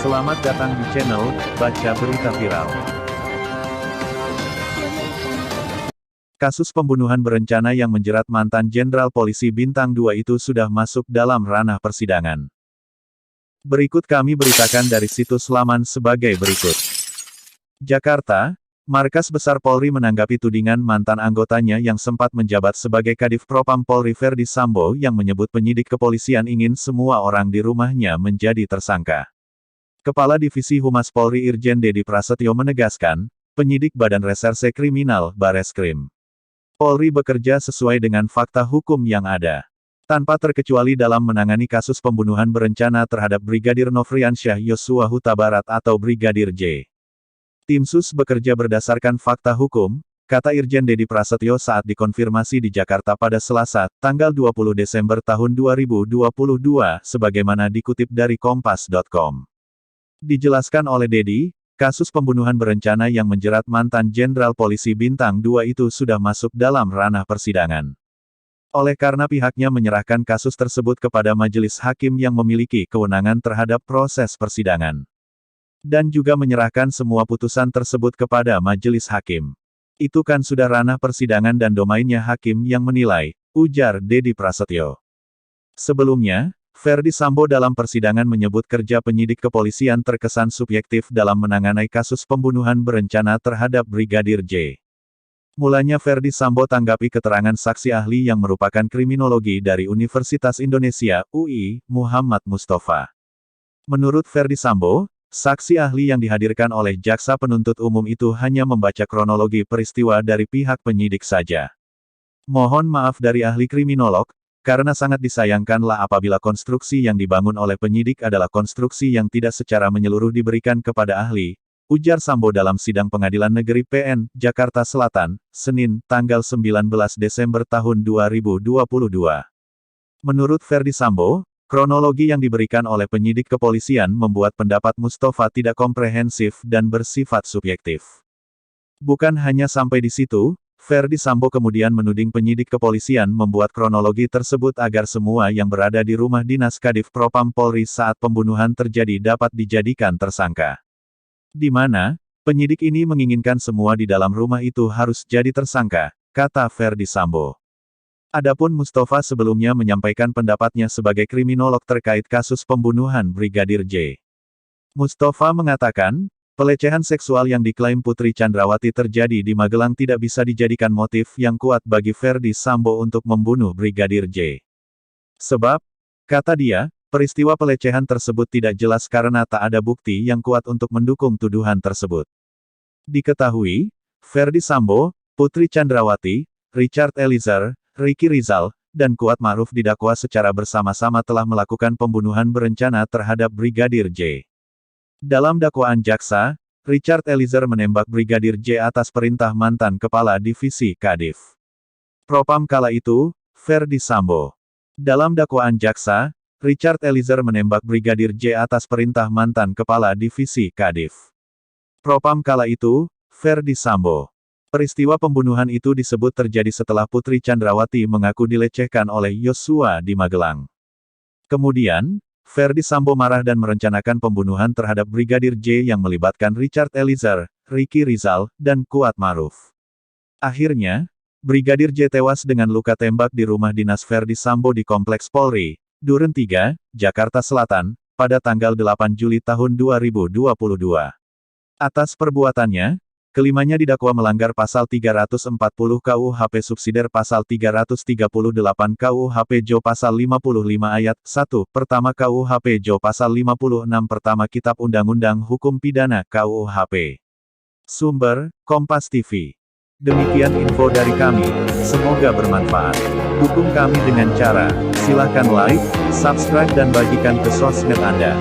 Selamat datang di channel Baca Berita Viral. Kasus pembunuhan berencana yang menjerat mantan Jenderal Polisi Bintang 2 itu sudah masuk dalam ranah persidangan. Berikut kami beritakan dari situs laman sebagai berikut. Jakarta, Markas Besar Polri menanggapi tudingan mantan anggotanya yang sempat menjabat sebagai Kadif Propam Polri Ferdy Sambo yang menyebut penyidik kepolisian ingin semua orang di rumahnya menjadi tersangka. Kepala Divisi Humas Polri Irjen Dedi Prasetyo menegaskan, penyidik Badan Reserse Kriminal Bareskrim Polri bekerja sesuai dengan fakta hukum yang ada. Tanpa terkecuali dalam menangani kasus pembunuhan berencana terhadap Brigadir Nofriansyah Yosua Huta Barat atau Brigadir J. Tim Sus bekerja berdasarkan fakta hukum, kata Irjen Dedi Prasetyo saat dikonfirmasi di Jakarta pada Selasa, tanggal 20 Desember tahun 2022, sebagaimana dikutip dari Kompas.com. Dijelaskan oleh Dedi, kasus pembunuhan berencana yang menjerat mantan Jenderal Polisi Bintang 2 itu sudah masuk dalam ranah persidangan. Oleh karena pihaknya menyerahkan kasus tersebut kepada majelis hakim yang memiliki kewenangan terhadap proses persidangan. Dan juga menyerahkan semua putusan tersebut kepada majelis hakim. Itu kan sudah ranah persidangan dan domainnya hakim yang menilai, ujar Dedi Prasetyo. Sebelumnya, Ferdy Sambo dalam persidangan menyebut kerja penyidik kepolisian terkesan subjektif dalam menangani kasus pembunuhan berencana terhadap Brigadir J. Mulanya Ferdy Sambo tanggapi keterangan saksi ahli yang merupakan kriminologi dari Universitas Indonesia, UI, Muhammad Mustafa. Menurut Ferdy Sambo, saksi ahli yang dihadirkan oleh jaksa penuntut umum itu hanya membaca kronologi peristiwa dari pihak penyidik saja. Mohon maaf dari ahli kriminolog, karena sangat disayangkanlah apabila konstruksi yang dibangun oleh penyidik adalah konstruksi yang tidak secara menyeluruh diberikan kepada ahli, ujar Sambo dalam sidang Pengadilan Negeri PN, Jakarta Selatan, Senin, tanggal 19 Desember tahun 2022. Menurut Ferdy Sambo, kronologi yang diberikan oleh penyidik kepolisian membuat pendapat Mustafa tidak komprehensif dan bersifat subjektif. Bukan hanya sampai di situ, Ferdy Sambo kemudian menuding penyidik kepolisian membuat kronologi tersebut agar semua yang berada di rumah dinas Kadif Propam Polri saat pembunuhan terjadi dapat dijadikan tersangka. Di mana, penyidik ini menginginkan semua di dalam rumah itu harus jadi tersangka, kata Ferdy Sambo. Adapun Mustafa sebelumnya menyampaikan pendapatnya sebagai kriminolog terkait kasus pembunuhan Brigadir J. Mustafa mengatakan, pelecehan seksual yang diklaim Putri Chandrawati terjadi di Magelang tidak bisa dijadikan motif yang kuat bagi Ferdy Sambo untuk membunuh Brigadir J. Sebab, kata dia, peristiwa pelecehan tersebut tidak jelas karena tak ada bukti yang kuat untuk mendukung tuduhan tersebut. Diketahui, Ferdy Sambo, Putri Chandrawati, Richard Eliezer, Ricky Rizal, dan Kuat Ma'ruf didakwa secara bersama-sama telah melakukan pembunuhan berencana terhadap Brigadir J. Dalam dakwaan jaksa, Richard Eliezer menembak Brigadir J atas perintah mantan Kepala Divisi Kadif Propam kala itu, Ferdy Sambo. Dalam dakwaan jaksa, Richard Eliezer menembak Brigadir J atas perintah mantan Kepala Divisi Kadif Propam kala itu, Ferdy Sambo. Peristiwa pembunuhan itu disebut terjadi setelah Putri Chandrawati mengaku dilecehkan oleh Yosua di Magelang. Kemudian, Ferdy Sambo marah dan merencanakan pembunuhan terhadap Brigadir J yang melibatkan Richard Eliezer, Ricky Rizal, dan Kuat Ma'ruf. Akhirnya, Brigadir J tewas dengan luka tembak di rumah dinas Ferdy Sambo di Kompleks Polri, Duren 3, Jakarta Selatan, pada tanggal 8 Juli tahun 2022. Atas perbuatannya, kelimanya didakwa melanggar pasal 340 KUHP subsidiar pasal 338 KUHP JO pasal 55 ayat 1 pertama KUHP JO pasal 56 pertama Kitab Undang-Undang Hukum Pidana KUHP. Sumber, Kompas TV. Demikian info dari kami, semoga bermanfaat. Dukung kami dengan cara, silakan like, subscribe dan bagikan ke sosmed Anda.